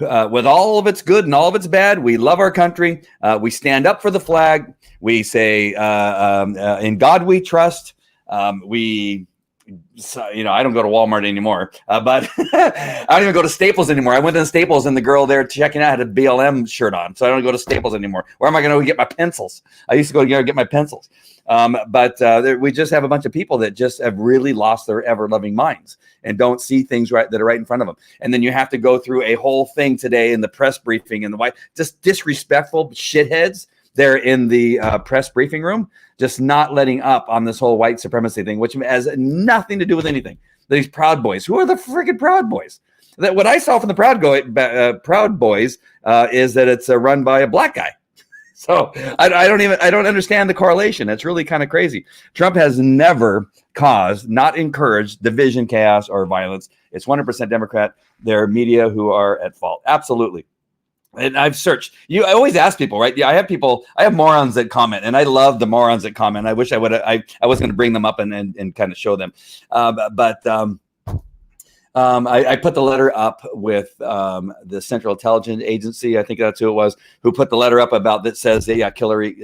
with all of its good and all of its bad. We love our country. We stand up for the flag. We say, in God we trust. I don't go to Walmart anymore, but I don't even go to Staples anymore. I went to Staples and the girl there checking out had a BLM shirt on, so I don't go to Staples anymore. Where am I going to get my pencils? I used to go get my pencils. We just have a bunch of people that just have really lost their ever-loving minds and don't see things that are right in front of them. And then you have to go through a whole thing today in the press briefing and just disrespectful shitheads there in the press briefing room, just not letting up on this whole white supremacy thing, which has nothing to do with anything. These Proud Boys. Who are the freaking Proud Boys? That what I saw from the Proud Boys is that it's run by a black guy. So I don't understand the correlation. It's really kind of crazy. Trump has never not encouraged division, chaos, or violence. It's 100% Democrat. They're media who are at fault. Absolutely. And I've searched. I always ask people, right? Yeah, I have morons that comment, and I love the morons that comment. I wish I would. I was going to bring them up and kind of show them, but I put the letter up with the Central Intelligence Agency. I think that's who it was who put the letter up about that says, yeah, Hillary.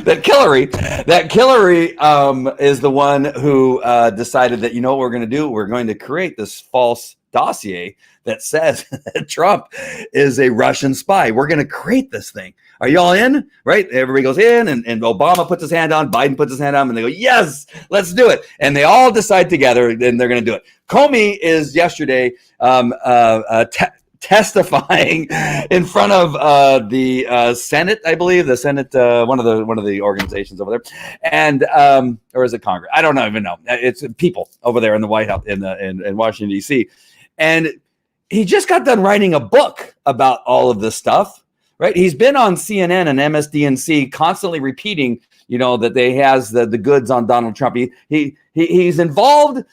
That Hillary is the one who decided that, you know what we're going to do? We're going to create this false dossier that says that Trump is a Russian spy. We're going to create this thing. Are you all in? Right? Everybody goes in, and Obama puts his hand on, Biden puts his hand on, and they go, yes, let's do it. And they all decide together, and they're going to do it. Comey is yesterday testifying in front of the Senate, I believe, the Senate, one of the organizations over there, and or is it Congress? I don't even know. It's people over there in the White House in Washington D.C. And he just got done writing a book about all of this stuff. Right? He's been on CNN and MSDNC constantly repeating, that they has the goods on Donald Trump. He's involved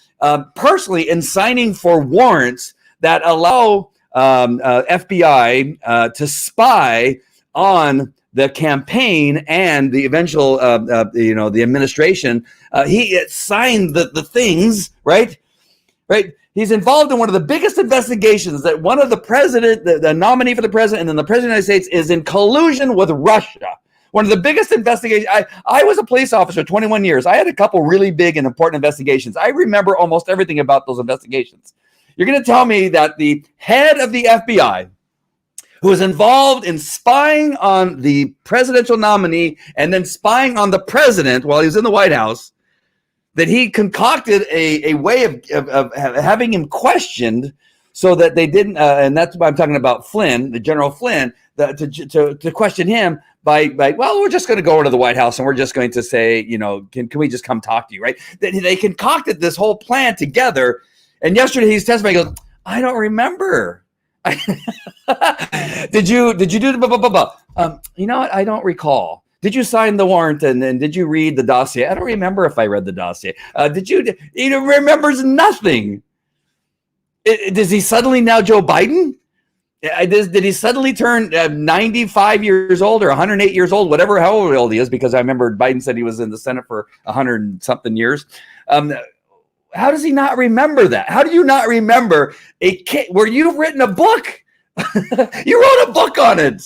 personally in signing for warrants that allow FBI to spy on the campaign and the eventual, the administration. He signed the things, right? Right. He's involved in one of the biggest investigations that one of the president, the nominee for the president, and then the president of the United States is in collusion with Russia. One of the biggest investigations. I was a police officer 21 years. I had a couple really big and important investigations. I remember almost everything about those investigations. You're going to tell me that the head of the FBI, who was involved in spying on the presidential nominee and then spying on the president while he was in the White House, that he concocted a way of having him questioned so that they didn't, and that's why I'm talking about Flynn, the General Flynn, to question him by well, we're just going to go over to the White House and we're just going to say, can we just come talk to you, right? They concocted this whole plan together. And yesterday he's testifying, he goes, I don't remember. Did you do the blah, blah, blah, blah? You know what? I don't recall. Did you sign the warrant and did you read the dossier? I don't remember if I read the dossier. He remembers nothing. Does he suddenly now Joe Biden? Did he suddenly turn 95 years old or 108 years old, how old he is? Because I remember Biden said he was in the Senate for 100 and something years. How does he not remember that? How do you not remember where you've written a book? You wrote a book on it.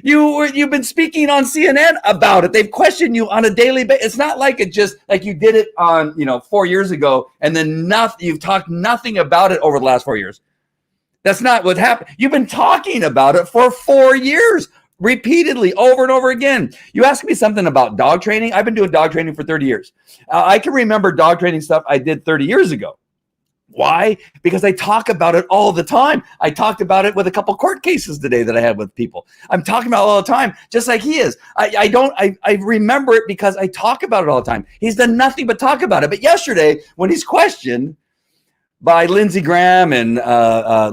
You've been speaking on CNN about it. They've questioned you on a daily basis. It's not like it just like you did it on 4 years ago and then you've talked nothing about it over the last 4 years. That's not what happened. You've been talking about it for 4 years, repeatedly, over and over again. You asked me something about dog training. I've been doing dog training for 30 years. I can remember dog training stuff I did 30 years ago. Why? Because I talk about it all the time. I talked about it with a couple court cases today that I had with people. I'm talking about it all the time, just like he is. I remember it because I talk about it all the time. He's done nothing but talk about it. But yesterday, when he's questioned by Lindsey Graham and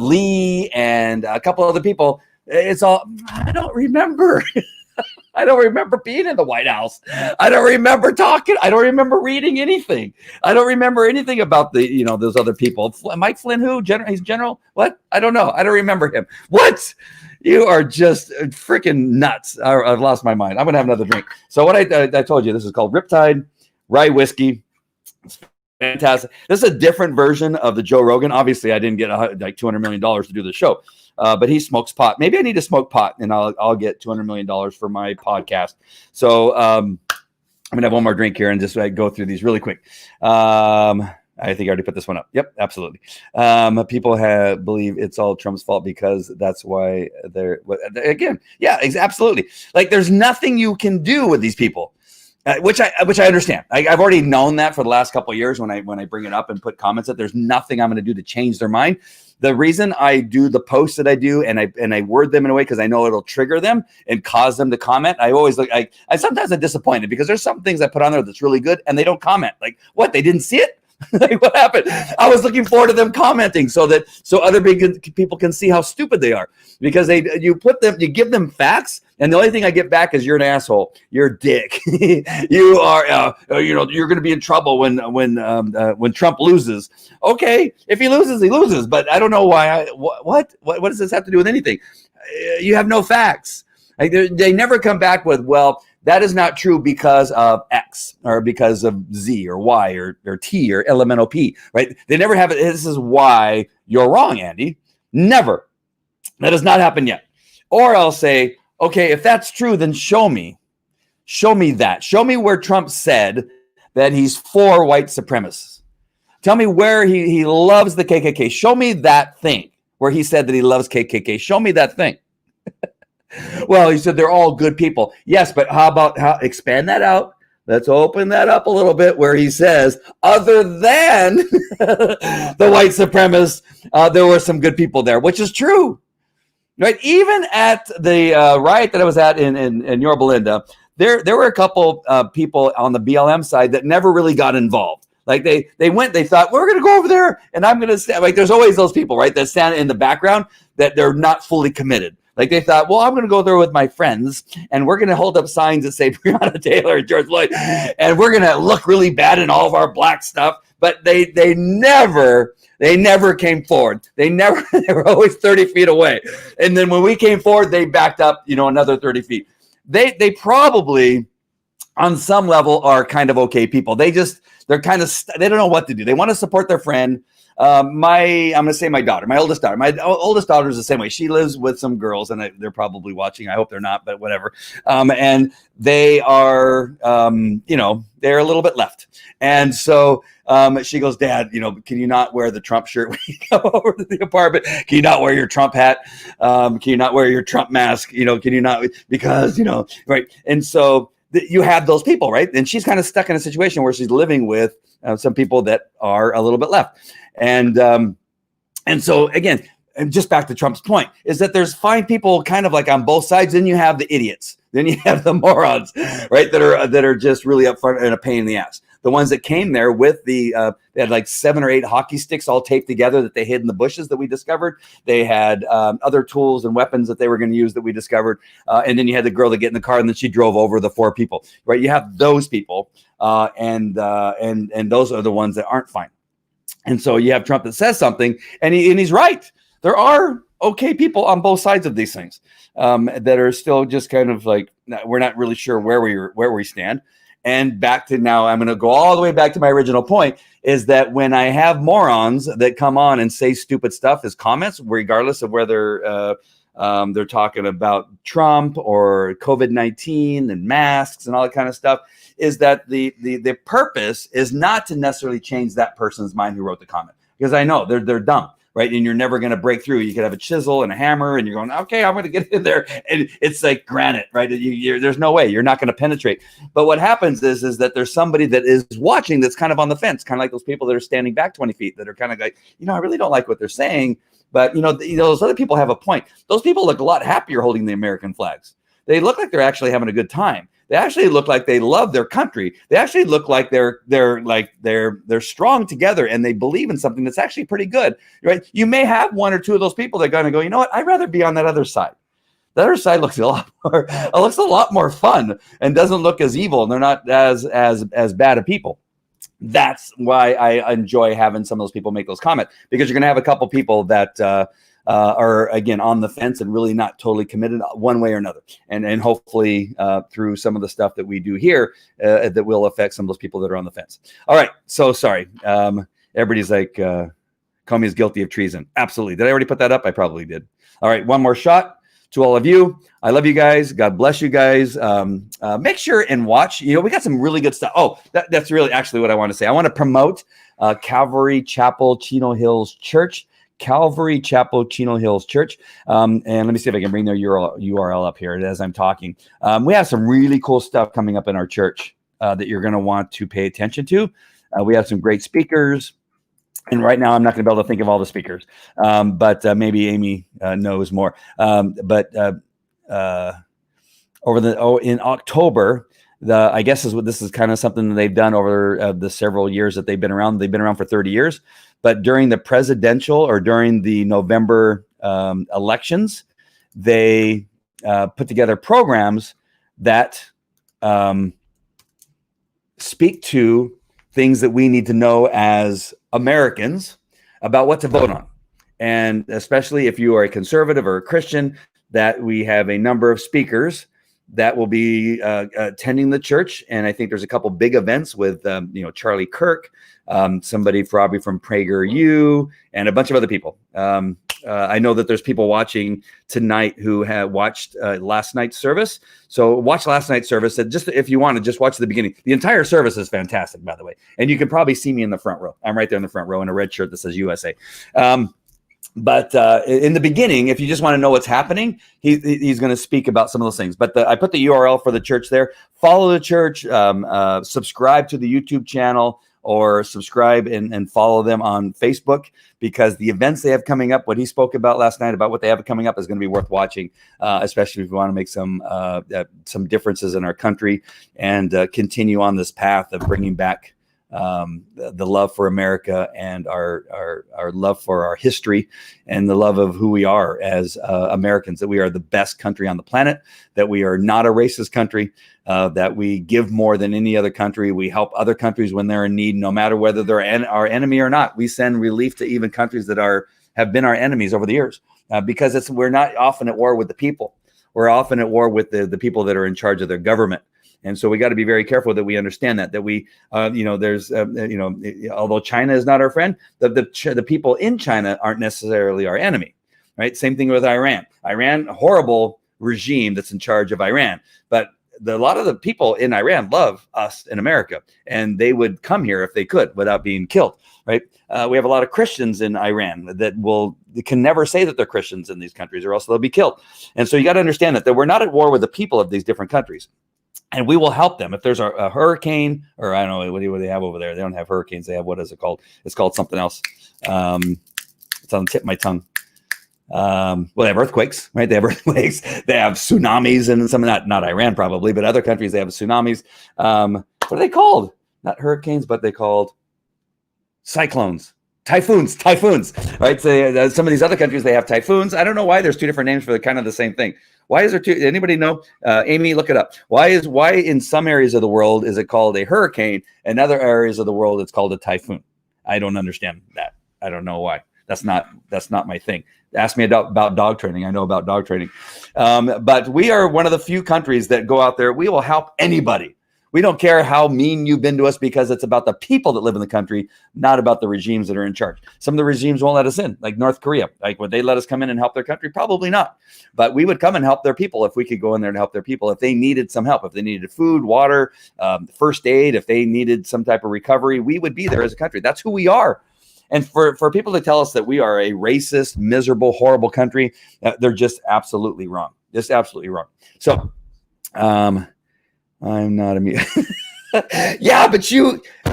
Lee and a couple other people, it's all, I don't remember. I don't remember being in the White House. I don't remember talking. I don't remember reading anything. I don't remember anything about those other people. Mike Flynn, who? He's general? What? I don't know. I don't remember him. What? You are just freaking nuts. I've lost my mind. I'm going to have another drink. So what I told you, this is called Riptide Rye Whiskey. It's fantastic. This is a different version of the Joe Rogan. Obviously, I didn't get like $200 million to do the show. But he smokes pot. Maybe I need to smoke pot, and I'll get $200 million for my podcast. So I'm gonna have one more drink here and just go through these really quick. I think I already put this one up. Yep, absolutely. People believe it's all Trump's fault because that's why they're again. Yeah, absolutely. Like there's nothing you can do with these people. Which I understand. I've already known that for the last couple of years when I bring it up and put comments that there's nothing I'm going to do to change their mind. The reason I do the posts that I do and I word them in a way because I know it'll trigger them and cause them to comment. I always look. I sometimes I'm disappointed because there's some things I put on there that's really good and they don't comment. Like what? They didn't see it. Like what happened? I was looking forward to them commenting so other people can see how stupid they are because you give them facts And the only thing I get back is you're an asshole. You're a dick. You are, you're going to be in trouble when Trump loses. Okay, if he loses, he loses. But I don't know why. What does this have to do with anything? You have no facts. Like they never come back with, well, that is not true because of X or because of Z or Y or T or elemental P, right? They never have it. This is why you're wrong, Andy. Never. That has not happened yet. Or I'll say, okay, if that's true, then show me. Show me that. Show me where Trump said that he's for white supremacists. Tell me where he loves the KKK. Show me that thing where he said that he loves KKK. Show me that thing. Well, he said they're all good people. Yes, but how expand that out? Let's open that up a little bit where he says, other than the white supremacists, there were some good people there, which is true. Right? Even at the riot that I was at in Yorba Linda, there were a couple people on the BLM side that never really got involved. Like they thought, we're going to go over there and I'm going to stand. Like there's always those people, right, that stand in the background that they're not fully committed. Like they thought, well, I'm going to go there with my friends and we're going to hold up signs that say Breonna Taylor and George Floyd, and we're going to look really bad in all of our black stuff. But they never came forward. They were always 30 feet away. And then when we came forward, they backed up, another 30 feet. They probably on some level are kind of okay people. They're kind of, they don't know what to do. They want to support their friend. I'm going to say my daughter, my oldest daughter is the same way. She lives with some girls and they're probably watching. I hope they're not, but whatever. And they are, they're a little bit left. And so she goes, Dad, can you not wear the Trump shirt when you go over to the apartment? Can you not wear your Trump hat? Can you not wear your Trump mask? Can you not, because, right. And so you have those people, right? And she's kind of stuck in a situation where she's living with some people that are a little bit left. And so again, and just back to Trump's point, is that there's fine people kind of like on both sides. Then you have the idiots. Then you have the morons, right? That are just really up front and a pain in the ass. The ones that came there with they had like 7 or 8 hockey sticks all taped together that they hid in the bushes that we discovered. They had other tools and weapons that they were going to use that we discovered. And then you had the girl that get in the car and then she drove over the 4 people, right? You have those people. And those are the ones that aren't fine. And so you have Trump that says something and he's right. There are okay people on both sides of these things that are still just kind of like, we're not really sure where we stand. And back to now, I'm going to go all the way back to my original point, is that when I have morons that come on and say stupid stuff as comments, regardless of whether they're talking about Trump or COVID-19 and masks and all that kind of stuff, is that the purpose is not to necessarily change that person's mind who wrote the comment, because I know they're dumb. Right. And you're never going to break through. You could have a chisel and a hammer and you're going, okay, I'm going to get in there. And it's like granite, right? There's no way you're not going to penetrate. But what happens is that there's somebody that is watching that's kind of on the fence, kind of like those people that are standing back 20 feet that are kind of like, I really don't like what they're saying. But, those other people have a point. Those people look a lot happier holding the American flags. They look like they're actually having a good time. They actually look like they love their country. They actually look like they're strong together and they believe in something that's actually pretty good, right? You may have 1 or 2 of those people that are going to go, you know what? I'd rather be on that other side. The other side looks a lot more fun and doesn't look as evil. And they're not as bad of people. That's why I enjoy having some of those people make those comments, because you're going to have a couple people that are again on the fence and really not totally committed one way or another, and hopefully through some of the stuff that we do here that will affect some of those people that are on the fence. All right, so sorry, everybody's like Comey is guilty of treason. Absolutely. Did I already put that up? I probably did. All right, one more shot to all of you. I love you guys. God bless you guys. Make sure and watch. We got some really good stuff. Oh, that's really actually what I want to say. I want to promote Calvary Chapel Chino Hills Church. Calvary Chapel Chino Hills Church. And let me see if I can bring their URL up here as I'm talking. We have some really cool stuff coming up in our church that you're going to want to pay attention to. We have some great speakers. And right now, I'm not going to be able to think of all the speakers, but maybe Amy knows more. But in October, I guess this is kind of something that they've done over the several years that they've been around. They've been around for 30 years. But during the presidential or during the November elections, they put together programs that speak to things that we need to know as Americans about what to vote on. And especially if you are a conservative or a Christian, that we have a number of speakers that will be attending the church. And I think there's a couple big events with, Charlie Kirk, somebody probably from PragerU, and a bunch of other people. I know that there's people watching tonight who have watched last night's service. So watch last night's service. And just if you want to just watch the beginning, the entire service is fantastic, by the way. And you can probably see me in the front row. I'm right there in the front row in a red shirt that says USA. But in the beginning, if you just want to know what's happening, he's going to speak about some of those things. But I put the URL for the church there. Follow the church, subscribe to the YouTube channel, or subscribe and follow them on Facebook, because the events they have coming up, what he spoke about last night about what they have coming up, is going to be worth watching, especially if we want to make some differences in our country and continue on this path of bringing back the love for America and our love for our history and the love of who we are as Americans, that we are the best country on the planet, that we are not a racist country, that we give more than any other country. We help other countries when they're in need, no matter whether they're our enemy or not. We send relief to even countries that have been our enemies over the years, because we're not often at war with the people. We're often at war with the people that are in charge of their government. And so we got to be very careful that we understand that we, there's, although China is not our friend, the people in China aren't necessarily our enemy, right? Same thing with Iran. Iran, a horrible regime that's in charge of Iran, but a lot of the people in Iran love us in America, and they would come here if they could without being killed, right? We have a lot of Christians in Iran that can never say that they're Christians in these countries, or else they'll be killed. And so you got to understand that we're not at war with the people of these different countries. And we will help them. If there's a hurricane, or I don't know, what do they have over there? They don't have hurricanes. They have, what is it called? It's called something else. It's on the tip of my tongue. Well, they have earthquakes, right? They have earthquakes. They have tsunamis, and some, not Iran probably, but other countries, they have tsunamis. What are they called? Not hurricanes, but they called cyclones. Typhoons, right? So some of these other countries, they have typhoons. I don't know why there's two different names for kind of the same thing. Why is there two? Anybody know? Amy, look it up. Why in some areas of the world is it called a hurricane, and other areas of the world it's called a typhoon? I don't understand that. I don't know why. That's not my thing. Ask me about dog training. I know about dog training. But we are one of the few countries that go out there. We will help anybody. We don't care how mean you've been to us, because it's about the people that live in the country, not about the regimes that are in charge. Some of the regimes won't let us in, like North Korea. Like, would they let us come in and help their country? Probably not. But we would come and help their people if we could go in there and help their people. If they needed some help, if they needed food, water, first aid, if they needed some type of recovery, we would be there as a country. That's who we are. And for people to tell us that we are a racist, miserable, horrible country, they're just absolutely wrong. Just absolutely wrong. So, I'm not immune. Yeah, but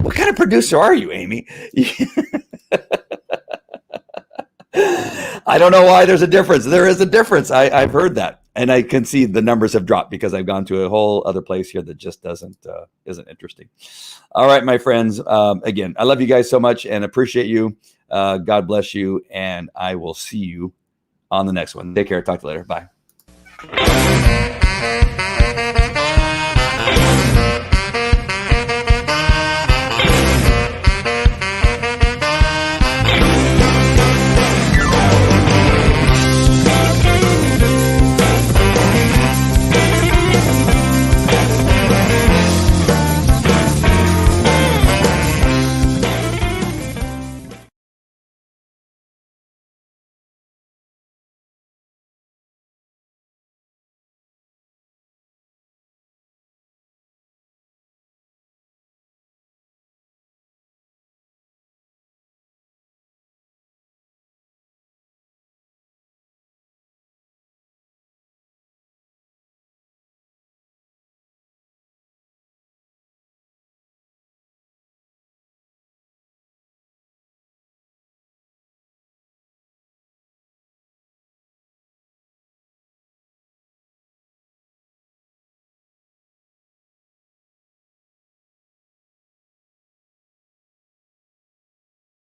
what kind of producer are you, Amy? I don't know why there's a difference. There is a difference. I've heard that. And I can see the numbers have dropped because I've gone to a whole other place here that just isn't interesting. All right, my friends. Again, I love you guys so much and appreciate you. God bless you. And I will see you on the next one. Take care. Talk to you later. Bye.